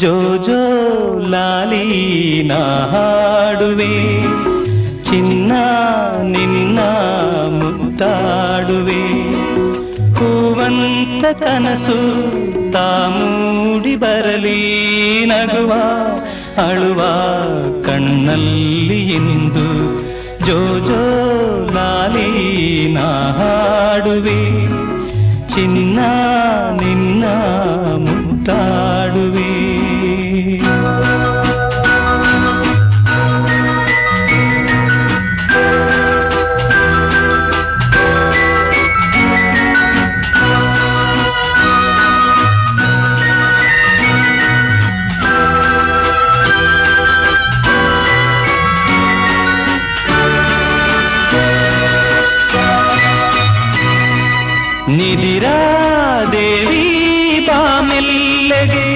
ಜೋ ಜೋ ಲಾಲಿ ನಾ ಹಾಡುವೆ, ಚಿನ್ನ ನಿನ್ನ ಮುತ್ತಾಡುವೆ. ಹೂವಂತ ಕನಸು ತಾ ಮೂಡಿ ಬರಲಿ, ನಗುವ ಅಳುವ ಕಣ್ಣಲ್ಲಿ ಇಂದು. ಜೋ ಜೋ ಲಾಲಿ ನಾ ಹಾಡುವೆ, ಚಿನ್ನ ನಿನ್ನ ಮುತ್ತಾಡುವೆ. ನಿದಿರಾ ದೇವಿ ಬಾಮೆಲ್ಲೆಗೆ,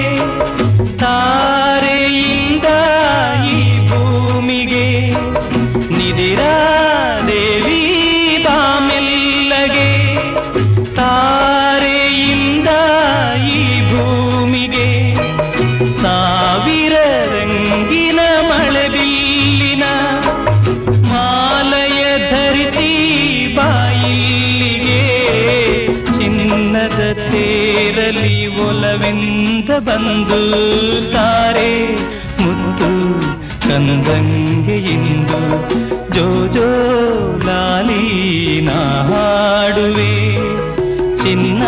ತಾರೆಯಿಂದ ಈ ಭೂಮಿಗೆ. ನಿದಿರಾ ದೇವಿ ಬಾಮೆಲ್ಲಗೆ, ತಾರೆಯಿಂದ ಈ ಭೂಮಿಗೆ. ಸಾವಿರ ರಂಗಿನ ಮಳೆಬಿಲ್ಲಿನ ಮಾಲಯ ಧರಿಸಿ ಬಾಯಿಲ್ಲಿಗೆ. ಚಿನ್ನದ ತೇರಲಿ ಒಲವೆಂದ ಬಂದು ತಾರೆ ಮುತ್ತು ಕಂದಂಗೆ ಇಂದು. ಜೋ ಜೋ ಲಾಲಿ ನಾ ಹಾಡುವೆ, ಚಿನ್ನ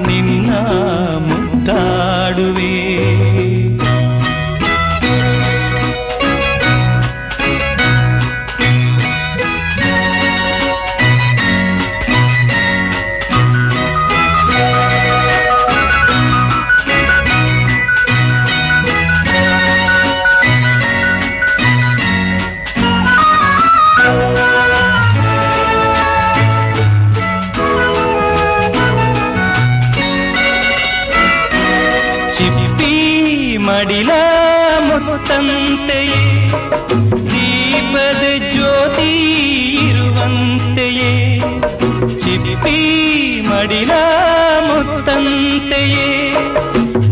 ನಿನ್ನ ಮುತ್ತಾಡುವೆ. ಚಿಪ್ಪಿ ಮಡಿಲ ಮುತ್ತಂತೆಯೇ, ದೀಪದ ಜ್ಯೋತಿ ಇರುವಂತೆಯೇ. ಚಿಪ್ಪಿ ಮಡಿಲ ಮುತ್ತಂತೆಯೇ,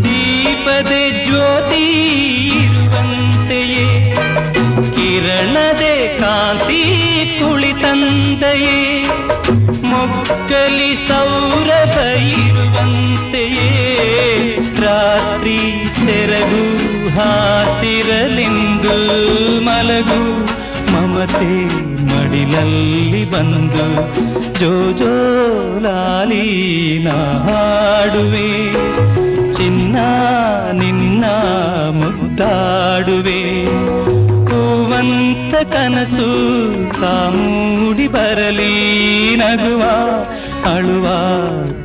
ದೀಪದ ಜ್ಯೋತಿ ಇರುವಂತೆಯೇ. ಕಿರಣದೆ ಕಾಂತಿ ಕುಳಿತಂತೆಯೇ, ಮೊಗ್ಗಲಿ ಸೌರಭ ಇರುವಂತೆಯೇ. ರಾತ್ರಿ ಸೆರಗು ಹಾಸಿರಲೆಂದು ಮಲಗು, ಮಮತೆ ಮಡಿಲಲ್ಲಿ ಬಂದು. ಜೋ ಜೋ ಲಾಲಿ ನಾ ಹಾಡುವೆ, ಚಿನ್ನ ನಿನ್ನ ಮುದ್ದಾಡುವೆ. ಹೂವಂತ ಕನಸು ತಾ ಮೂಡಿ ಬರಲಿ, ನಗುವ ಅಳುವ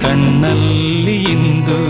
ಕಣ್ಣಲ್ಲಿ ಇಂದು.